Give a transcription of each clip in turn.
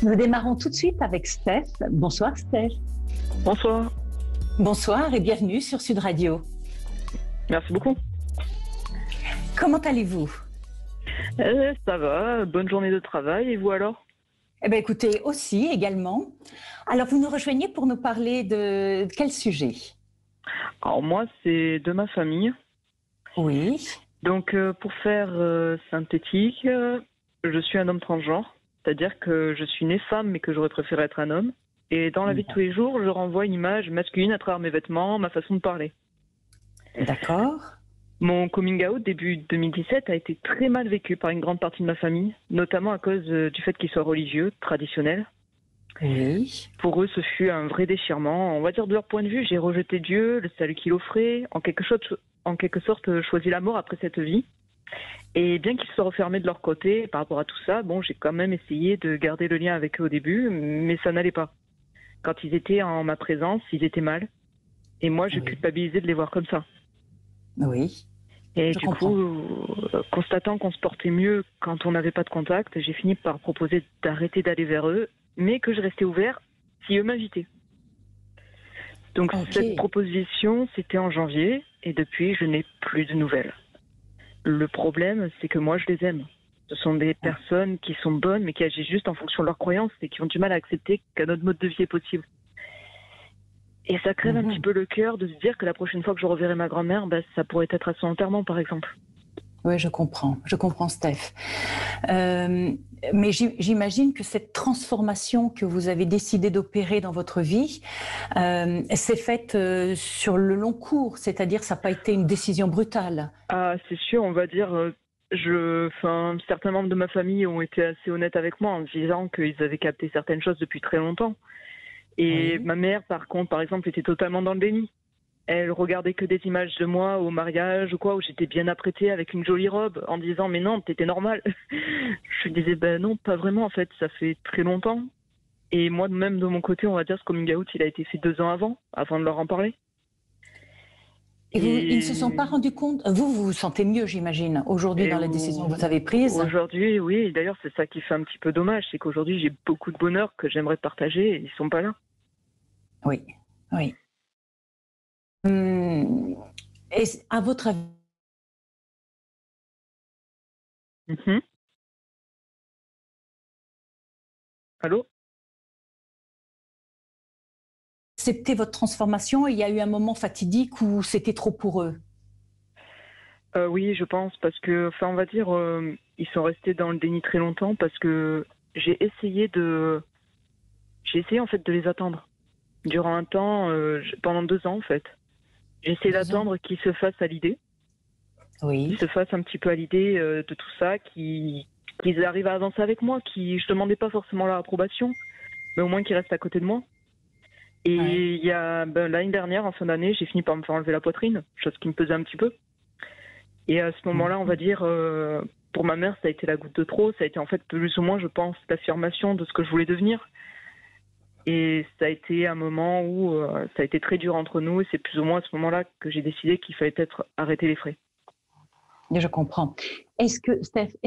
Nous démarrons tout de suite avec Steph. Bonsoir Steph. Bonsoir. Bonsoir et bienvenue sur Sud Radio. Merci beaucoup. Comment allez-vous? Ça va, bonne journée de travail. Et vous alors? Eh bien écoutez, aussi également. Alors vous nous rejoignez pour nous parler de quel sujet? Alors moi, c'est de ma famille. Oui. Donc pour faire synthétique, je suis un homme transgenre. C'est-à-dire que je suis née femme mais que j'aurais préféré être un homme. Et dans la vie de tous les jours, je renvoie une image masculine à travers mes vêtements, ma façon de parler. D'accord. Mon coming out début 2017 a été très mal vécu par une grande partie de ma famille, notamment à cause du fait qu'il soit religieux, traditionnel. Oui. Pour eux, ce fut un vrai déchirement. On va dire de leur point de vue, j'ai rejeté Dieu, le salut qu'il offrait, en quelque sorte choisi la mort après cette vie. Et bien qu'ils soient refermés de leur côté par rapport à tout ça, bon, j'ai quand même essayé de garder le lien avec eux au début, mais ça n'allait pas. Quand ils étaient en ma présence, ils étaient mal. Et moi, je culpabilisais de les voir comme ça. Oui. Et Je du comprends. coup, constatant qu'on se portait mieux quand on n'avait pas de contact, j'ai fini par proposer d'arrêter d'aller vers eux, mais que je restais ouvert si eux m'invitaient. Donc cette proposition, c'était en janvier, et depuis, je n'ai plus de nouvelles. Le problème, c'est que moi, je les aime. Ce sont des personnes qui sont bonnes, mais qui agissent juste en fonction de leurs croyances et qui ont du mal à accepter qu'un autre mode de vie est possible. Et ça crève un petit peu le cœur de se dire que la prochaine fois que je reverrai ma grand-mère, ça pourrait être à son enterrement, par exemple. Oui, je comprends Steph. Mais j'imagine que cette transformation que vous avez décidé d'opérer dans votre vie s'est faite sur le long cours, c'est-à-dire ça n'a pas été une décision brutale. Ah, c'est sûr, on va dire, certains membres de ma famille ont été assez honnêtes avec moi en disant qu'ils avaient capté certaines choses depuis très longtemps. Et ma mère, par contre, par exemple, était totalement dans le déni. Elle regardait que des images de moi au mariage ou quoi, où j'étais bien apprêtée avec une jolie robe, en disant mais non, t'étais normale. Je lui disais ben non, pas vraiment en fait, ça fait très longtemps. Et moi même de mon côté, on va dire ce coming out, il a été fait 2 ans avant de leur en parler. Et ils ne se sont pas rendus compte. Vous vous sentez mieux, j'imagine, aujourd'hui dans la décision que vous avez prise. Aujourd'hui, oui. Et d'ailleurs, c'est ça qui fait un petit peu dommage, c'est qu'aujourd'hui j'ai beaucoup de bonheur que j'aimerais partager et ils sont pas là. Oui, oui. Et à votre avis, Allô? accepter votre transformation, il y a eu un moment fatidique où c'était trop pour eux? Oui, je pense, parce que, on va dire, ils sont restés dans le déni très longtemps parce que j'ai essayé en fait de les attendre. Durant un temps, pendant 2 ans en fait. J'ai essayé d'attendre qu'ils se fassent à l'idée. Oui. Qu'ils se fassent un petit peu à l'idée de tout ça, qu'ils arrivent à avancer avec moi, je demandais pas forcément leur approbation, mais au moins qu'ils restent à côté de moi. Et il y a l'année dernière, en fin d'année, j'ai fini par me faire enlever la poitrine, chose qui me pesait un petit peu. Et à ce moment-là, on va dire, pour ma mère, ça a été la goutte de trop. Ça a été en fait plus ou moins, je pense, l'affirmation de ce que je voulais devenir. Et ça a été un moment où ça a été très dur entre nous. Et c'est plus ou moins à ce moment-là que j'ai décidé qu'il fallait peut-être arrêter les frais. Je comprends. Steph,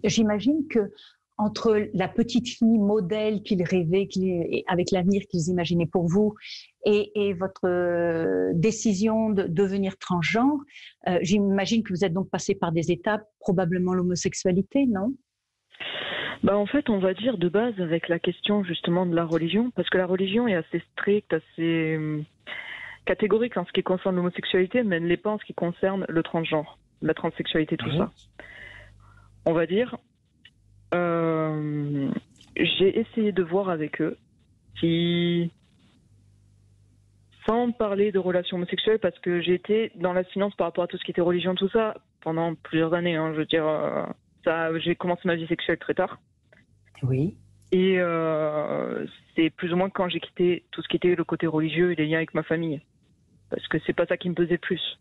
j'imagine que entre la petite fille modèle qu'ils rêvaient, avec l'avenir qu'ils imaginaient pour vous, et votre décision de devenir transgenre, j'imagine que vous êtes donc passé par des étapes, probablement l'homosexualité, non? En fait, on va dire de base avec la question justement de la religion, parce que la religion est assez stricte, assez catégorique en ce qui concerne l'homosexualité, mais elle ne l'est pas en ce qui concerne le transgenre, la transsexualité, tout ça. On va dire, j'ai essayé de voir avec eux si, sans parler de relations homosexuelles, parce que j'ai été dans la finance par rapport à tout ce qui était religion, tout ça, pendant plusieurs années. Je veux dire, j'ai commencé ma vie sexuelle très tard. Oui. Et c'est plus ou moins quand j'ai quitté tout ce qui était le côté religieux et les liens avec ma famille. Parce que c'est pas ça qui me pesait plus.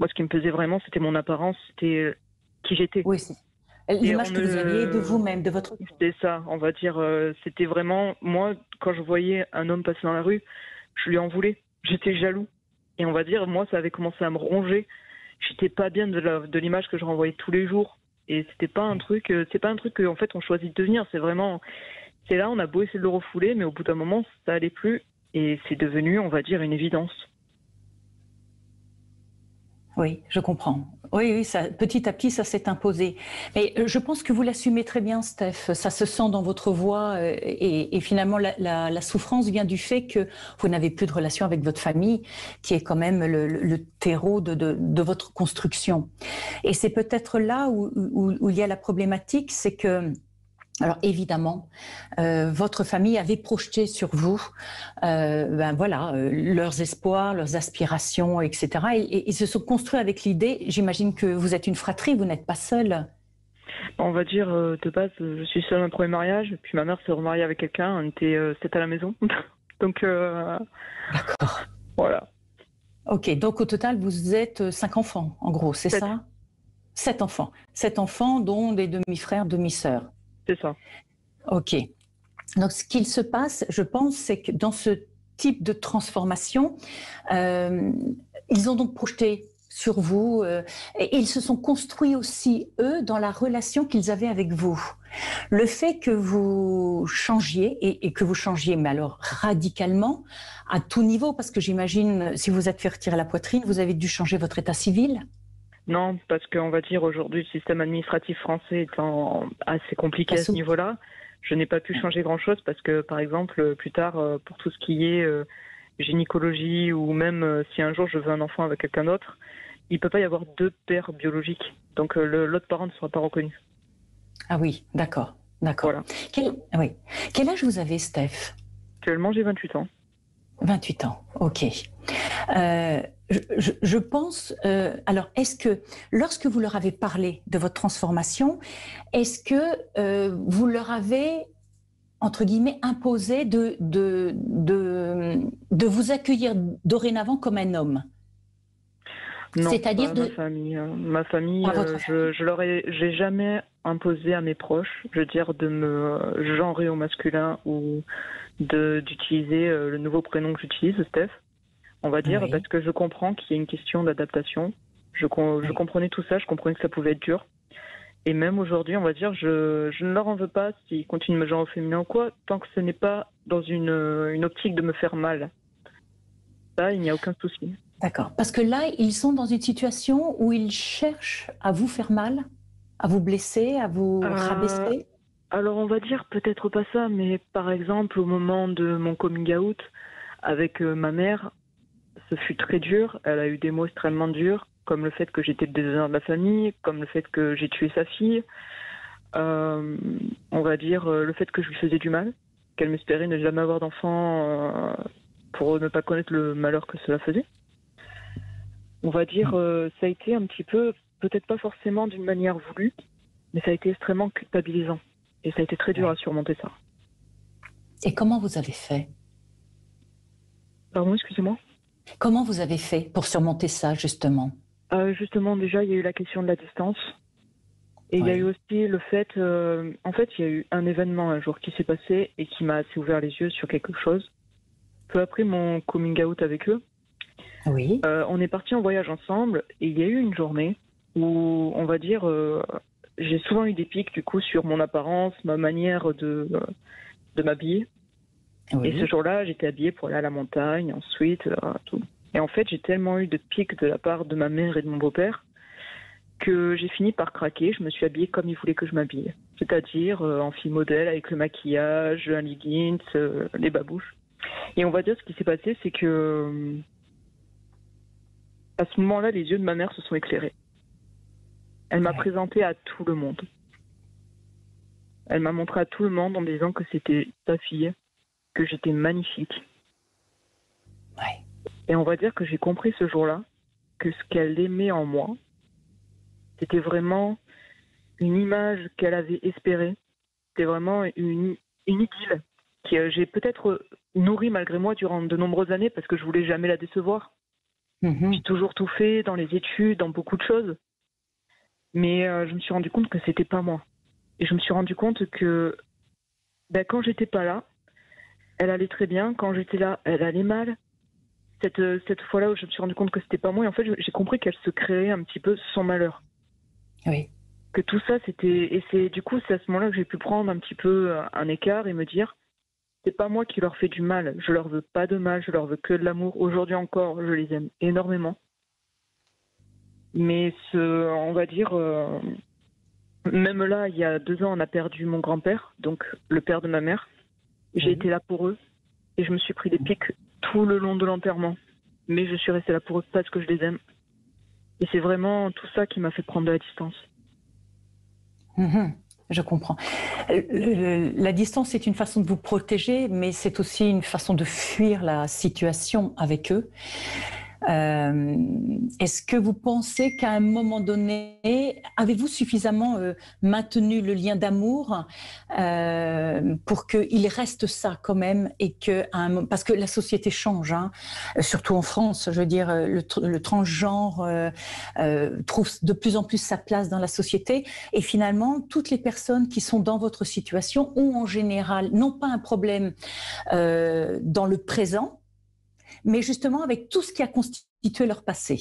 Moi, ce qui me pesait vraiment, c'était mon apparence, c'était qui j'étais. Oui, c'est l'image que vous aviez de vous-même, de votre... C'est ça, on va dire. C'était vraiment... Moi, quand je voyais un homme passer dans la rue, je lui en voulais. J'étais jaloux. Et on va dire, moi, ça avait commencé à me ronger. J'étais pas bien de l'image que je renvoyais tous les jours. Et c'était pas un truc... c'est pas un truc qu'en fait, on choisit de devenir. C'est vraiment... C'est là, on a beau essayer de le refouler, mais au bout d'un moment, ça allait plus. Et c'est devenu, on va dire, une évidence. Oui, je comprends. Oui, oui, ça, petit à petit, ça s'est imposé. Mais je pense que vous l'assumez très bien, Steph. Ça se sent dans votre voix. Et finalement, la souffrance vient du fait que vous n'avez plus de relation avec votre famille, qui est quand même le terreau de votre construction. Et c'est peut-être là où il y a la problématique, c'est que alors évidemment, votre famille avait projeté sur vous, leurs espoirs, leurs aspirations, etc. Et ils se sont construits avec l'idée. J'imagine que vous êtes une fratrie, vous n'êtes pas seule. On va dire, de base, je suis seule à mon premier mariage, puis ma mère s'est remariée avec quelqu'un, on était 7 à la maison. Donc, D'accord. voilà. Ok, donc au total, vous êtes 5 enfants, en gros, c'est ça? 7 enfants. 7 enfants, dont des demi-frères, demi-sœurs. C'est ça. Ok. Donc, ce qu'il se passe, je pense, c'est que dans ce type de transformation, ils ont donc projeté sur vous et ils se sont construits aussi, eux, dans la relation qu'ils avaient avec vous. Le fait que vous changiez et que vous changiez, mais alors radicalement, à tout niveau, parce que j'imagine, si vous êtes fait retirer la poitrine, vous avez dû changer votre état civil? Non, parce qu'on va dire aujourd'hui, le système administratif français étant assez compliqué à ce niveau-là, je n'ai pas pu changer grand-chose parce que, par exemple, plus tard, pour tout ce qui est gynécologie ou même si un jour je veux un enfant avec quelqu'un d'autre, il ne peut pas y avoir deux pères biologiques. Donc l'autre parent ne sera pas reconnu. Ah oui, d'accord, d'accord. Voilà. Quel âge vous avez, Steph? Actuellement, j'ai 28 ans. 28 ans, ok. Je pense, alors est-ce que lorsque vous leur avez parlé de votre transformation, est-ce que vous leur avez, entre guillemets, imposé de vous accueillir dorénavant comme un homme? Non, c'est-à-dire ma famille, j'ai jamais imposé à mes proches, je veux dire, de me genrer au masculin ou d'utiliser le nouveau prénom que j'utilise, Steph. On va dire, parce que je comprends qu'il y a une question d'adaptation. Je comprenais tout ça, je comprenais que ça pouvait être dur. Et même aujourd'hui, on va dire, je ne leur en veux pas s'ils continuent de me genre au féminin ou quoi, tant que ce n'est pas dans une optique de me faire mal. Ça, il n'y a aucun souci. D'accord. Parce que là, ils sont dans une situation où ils cherchent à vous faire mal, à vous blesser, à vous rabaisser. Alors, on va dire peut-être pas ça, mais par exemple, au moment de mon coming out avec ma mère, ce fut très dur. Elle a eu des mots extrêmement durs, comme le fait que j'étais le déshonneur de la famille, comme le fait que j'ai tué sa fille. On va dire le fait que je lui faisais du mal, qu'elle m'espérait ne jamais avoir d'enfant pour ne pas connaître le malheur que cela faisait. On va dire ça a été un petit peu, peut-être pas forcément d'une manière voulue, mais ça a été extrêmement culpabilisant. Et ça a été très dur à surmonter ça. Et comment vous avez fait? Pardon, excusez-moi? Comment vous avez fait pour surmonter ça, justement? Justement, déjà, il y a eu la question de la distance. Et il y a eu aussi le fait... en fait, il y a eu un événement un jour qui s'est passé et qui m'a assez ouvert les yeux sur quelque chose. Peu après mon coming out avec eux, on est partis en voyage ensemble et il y a eu une journée où, on va dire, j'ai souvent eu des pics du coup sur mon apparence, ma manière de m'habiller. Et ce jour-là, j'étais habillée pour aller à la montagne, ensuite, tout. Et en fait, j'ai tellement eu de pics de la part de ma mère et de mon beau-père que j'ai fini par craquer. Je me suis habillée comme ils voulaient que je m'habille. C'est-à-dire en fille modèle, avec le maquillage, un leggings, les babouches. Et on va dire ce qui s'est passé, c'est que à ce moment-là, les yeux de ma mère se sont éclairés. Elle m'a présenté à tout le monde. Elle m'a montré à tout le monde en disant que c'était sa fille, que j'étais magnifique. Et on va dire que j'ai compris ce jour-là que ce qu'elle aimait en moi, c'était vraiment une image qu'elle avait espérée. C'était vraiment une idylle que j'ai peut-être nourrie malgré moi durant de nombreuses années parce que je voulais jamais la décevoir. J'ai toujours tout fait dans les études, dans beaucoup de choses. Mais je me suis rendu compte que c'était pas moi. Et je me suis rendu compte que quand j'étais pas là, elle allait très bien. Quand j'étais là, elle allait mal. Cette fois-là où je me suis rendu compte que c'était pas moi, et en fait, j'ai compris qu'elle se créait un petit peu son malheur. Oui. que tout ça, c'était... Et c'est à ce moment-là que j'ai pu prendre un petit peu un écart et me dire, c'est pas moi qui leur fais du mal. Je leur veux pas de mal, je leur veux que de l'amour. Aujourd'hui encore, je les aime énormément. Mais on va dire, même là, il y a 2 ans, on a perdu mon grand-père, donc le père de ma mère. J'ai été là pour eux et je me suis pris des pics tout le long de l'enterrement. Mais je suis restée là pour eux parce que je les aime. Et c'est vraiment tout ça qui m'a fait prendre de la distance. Je comprends. La distance est une façon de vous protéger, mais c'est aussi une façon de fuir la situation avec eux. Est-ce que vous pensez qu'à un moment donné, avez-vous suffisamment maintenu le lien d'amour pour qu'il reste ça quand même et parce que la société change, hein, surtout en France, je veux dire, le transgenre trouve de plus en plus sa place dans la société et finalement, toutes les personnes qui sont dans votre situation ont en général non pas un problème dans le présent, mais justement avec tout ce qui a constitué leur passé.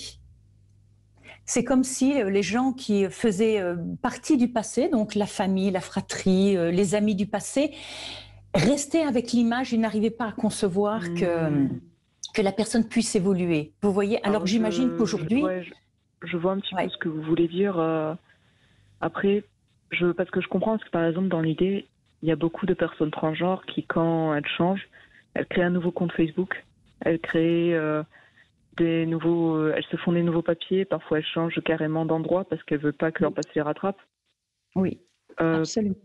C'est comme si les gens qui faisaient partie du passé, donc la famille, la fratrie, les amis du passé, restaient avec l'image et n'arrivaient pas à concevoir que la personne puisse évoluer. Vous voyez, alors j'imagine qu'aujourd'hui... Je vois un petit peu ce que vous voulez dire. Après, parce que je comprends, parce que par exemple, dans l'idée, il y a beaucoup de personnes transgenres qui, quand elles changent, elles créent un nouveau compte Facebook. Elles créent elles se font des nouveaux papiers. Parfois, elles changent carrément d'endroit parce qu'elles ne veulent pas que leur passé les rattrape. Oui, absolument.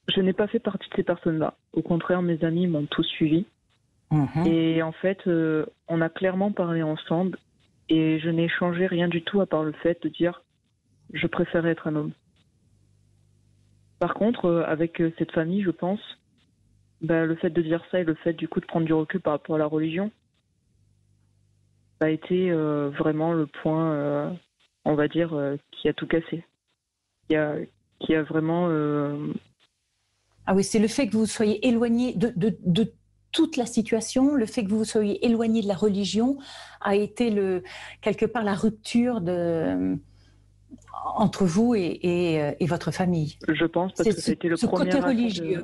Je n'ai pas fait partie de ces personnes-là. Au contraire, mes amis m'ont tous suivi. Et en fait, on a clairement parlé ensemble et je n'ai changé rien du tout à part le fait de dire je préférais être un homme. Par contre, avec cette famille, je pense, le fait de dire ça et le fait du coup de prendre du recul par rapport à la religion, ça a été vraiment le point, on va dire, qui a tout cassé. Qui a vraiment... Ah oui, c'est le fait que vous soyez éloigné de toute la situation, le fait que vous soyez éloigné de la religion a été quelque part la rupture entre vous et votre famille. Je pense, parce que c'était le premier côté religieux.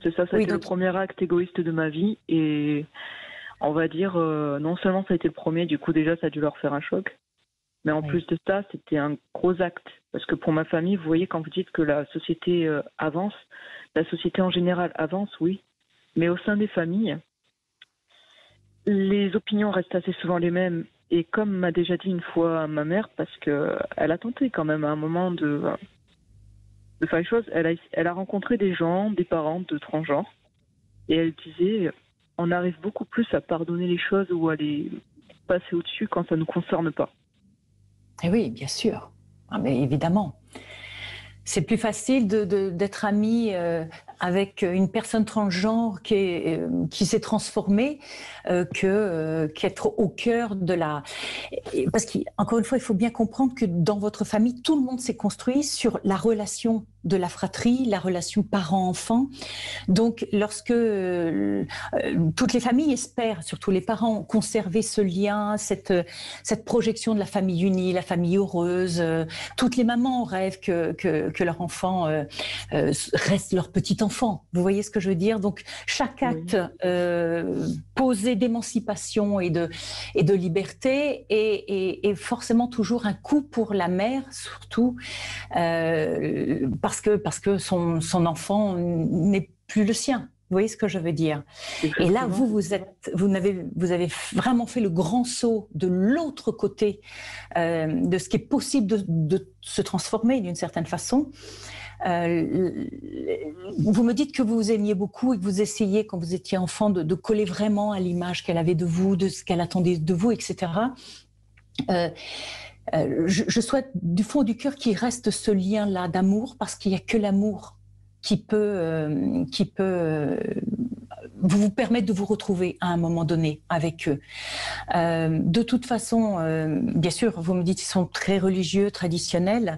C'est ça, le premier acte égoïste de ma vie. Et on va dire, non seulement ça a été le premier, du coup déjà ça a dû leur faire un choc, mais en plus de ça, c'était un gros acte. Parce que pour ma famille, vous voyez, quand vous dites que la société avance, la société en général avance, oui, mais au sein des familles, les opinions restent assez souvent les mêmes. Et comme m'a déjà dit une fois ma mère, parce qu'elle a tenté quand même à un moment de faire les choses, elle a rencontré des gens, des parents de transgenres, et elle disait, on arrive beaucoup plus à pardonner les choses ou à les passer au-dessus quand ça ne nous concerne pas. Et oui, bien sûr. Ah, mais évidemment. C'est plus facile d'être ami avec une personne transgenre qui s'est transformée qu'être au cœur de la... Parce qu'encore une fois, il faut bien comprendre que dans votre famille, tout le monde s'est construit sur la relation de la fratrie, la relation parent-enfant. Donc, lorsque toutes les familles espèrent, surtout les parents, conserver ce lien, cette projection de la famille unie, la famille heureuse, toutes les mamans rêvent que leur enfant reste leur petit enfant. Vous voyez ce que je veux dire? Donc, chaque acte posé d'émancipation et de liberté est forcément toujours un coup pour la mère, surtout parce que son enfant n'est plus le sien. Vous voyez ce que je veux dire? Et là, vous avez vraiment fait le grand saut de l'autre côté de ce qui est possible de se transformer d'une certaine façon. Vous me dites que vous aimiez beaucoup et que vous essayiez, quand vous étiez enfant, de coller vraiment à l'image qu'elle avait de vous, de ce qu'elle attendait de vous, etc. Je souhaite du fond du cœur qu'il reste ce lien-là d'amour, parce qu'il n'y a que l'amour qui peut vous permettre de vous retrouver à un moment donné avec eux. De toute façon, bien sûr, vous me dites qu'ils sont très religieux, traditionnels.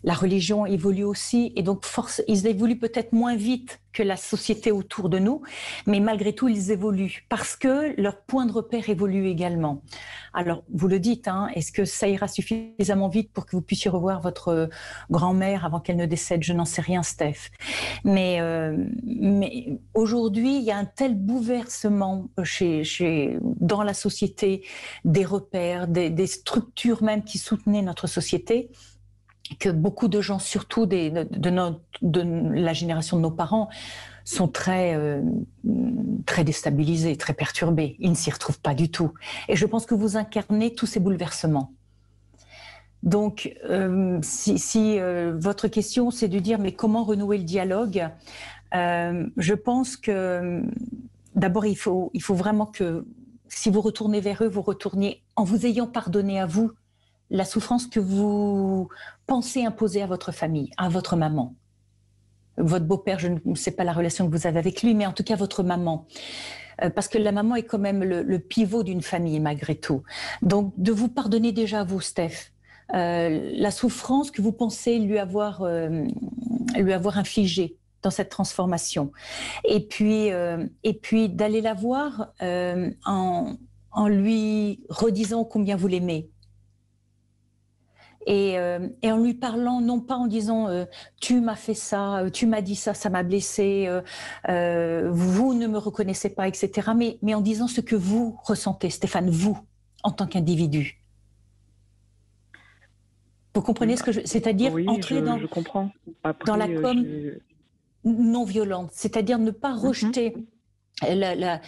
La religion évolue aussi, et donc ils évoluent peut-être moins vite que la société autour de nous, mais malgré tout, ils évoluent parce que leur point de repère évolue également. Alors, vous le dites, hein, est-ce que ça ira suffisamment vite pour que vous puissiez revoir votre grand-mère avant qu'elle ne décède? Je n'en sais rien, Steph. Mais aujourd'hui, il y a un tel bouleversement dans la société, des repères, des structures même qui soutenaient notre société, que beaucoup de gens, surtout de la génération de nos parents, sont très déstabilisés, très perturbés. Ils ne s'y retrouvent pas du tout. Et je pense que vous incarnez tous ces bouleversements. Donc, si votre question, c'est de dire, mais comment renouer le dialogue? Je pense que, d'abord, il faut vraiment que, si vous retournez vers eux, vous retourniez en vous ayant pardonné à vous la souffrance que vous pensez imposer à votre famille, à votre maman. Votre beau-père, je ne sais pas la relation que vous avez avec lui, mais en tout cas votre maman. Parce que la maman est quand même le pivot d'une famille, malgré tout. Donc, de vous pardonner déjà à vous, Steph, la souffrance que vous pensez lui avoir infligée dans cette transformation. Et puis d'aller la voir en lui redisant combien vous l'aimez. Et en lui parlant, non pas en disant tu m'as fait ça, tu m'as dit ça, ça m'a blessé, vous ne me reconnaissez pas, etc. Mais en disant ce que vous ressentez, Stéphane, vous, en tant qu'individu. Vous comprenez ce que c'est-à-dire oui, entrer je comprends. Après, dans la com non violente, c'est-à-dire ne pas rejeter la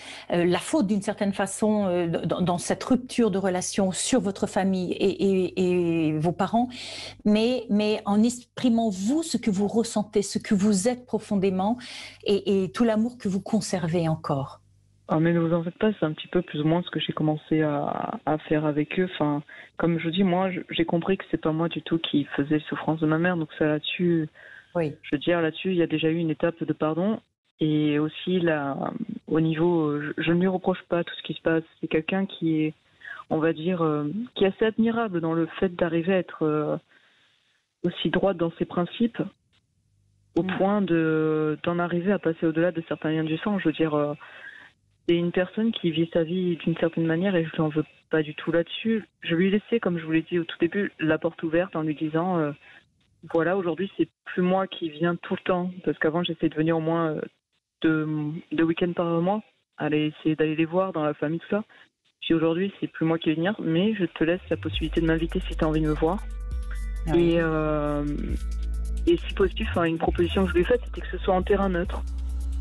faute d'une certaine façon dans cette rupture de relation sur votre famille et vos parents, mais en exprimant vous ce que vous ressentez, ce que vous êtes profondément et tout l'amour que vous conservez encore. Ah, mais ne vous en faites pas, c'est un petit peu plus ou moins ce que j'ai commencé à faire avec eux. Enfin, comme je vous dis, moi, j'ai compris que c'est pas moi du tout qui faisais les souffrances de ma mère, donc ça là-dessus, oui. Je veux dire là-dessus, il y a déjà eu une étape de pardon. Et aussi, là, au niveau, je ne lui reproche pas tout ce qui se passe. C'est quelqu'un qui est, on va dire, qui est assez admirable dans le fait d'arriver à être aussi droite dans ses principes, au point d'en arriver à passer au-delà de certains liens du sang. Je veux dire, c'est une personne qui vit sa vie d'une certaine manière et je ne lui en veux pas du tout là-dessus. Je lui ai laissé, comme je vous l'ai dit au tout début, la porte ouverte en lui disant, voilà, aujourd'hui, c'est plus moi qui viens tout le temps, parce qu'avant, j'essayais de venir au moins de week-end par mois, aller essayer d'aller les voir dans la famille, tout ça. Puis aujourd'hui, c'est plus moi qui vais venir, mais je te laisse la possibilité de m'inviter si tu as envie de me voir. Oui. Et si possible, une proposition que je lui ai faite, c'était que ce soit en terrain neutre.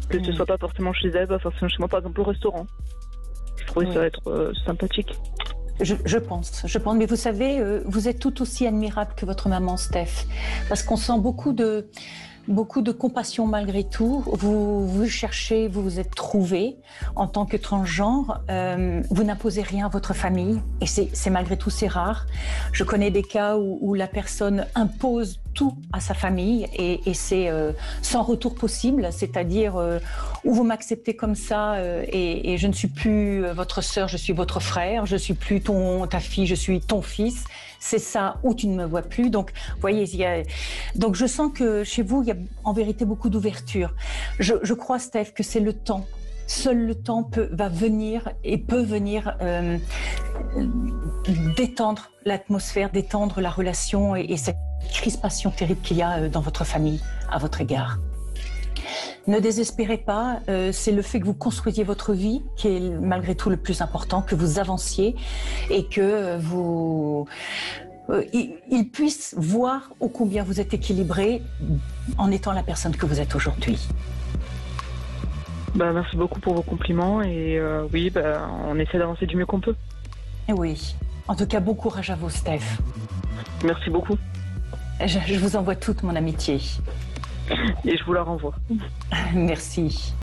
Que ce soit pas forcément chez elle, pas forcément chez moi, par exemple au restaurant. Je trouvais ça être sympathique. Je pense, mais vous savez, vous êtes tout aussi admirable que votre maman, Steph, parce qu'on sent beaucoup de compassion malgré tout. Vous cherchez, vous vous êtes trouvé en tant que transgenre. Vous n'imposez rien à votre famille et c'est malgré tout, c'est rare. Je connais des cas où la personne impose tout à sa famille et c'est sans retour possible, c'est-à-dire où vous m'acceptez comme ça et je ne suis plus votre sœur, je suis votre frère, je suis plus ta fille, je suis ton fils. C'est ça, ou tu ne me vois plus. Donc, vous voyez, donc je sens que chez vous, il y a en vérité beaucoup d'ouverture. Je crois, Steph, que c'est le temps. Seul le temps peut venir détendre l'atmosphère, détendre la relation et cette crispation terrible qu'il y a dans votre famille à votre égard. Ne désespérez pas, c'est le fait que vous construisiez votre vie qui est malgré tout le plus important, que vous avanciez et que ils puissent voir ô combien vous êtes équilibré en étant la personne que vous êtes aujourd'hui. Merci beaucoup pour vos compliments et oui, on essaie d'avancer du mieux qu'on peut. Et oui, en tout cas, bon courage à vous, Steph. Merci beaucoup. Je vous envoie toute mon amitié. Et je vous la renvoie. Merci.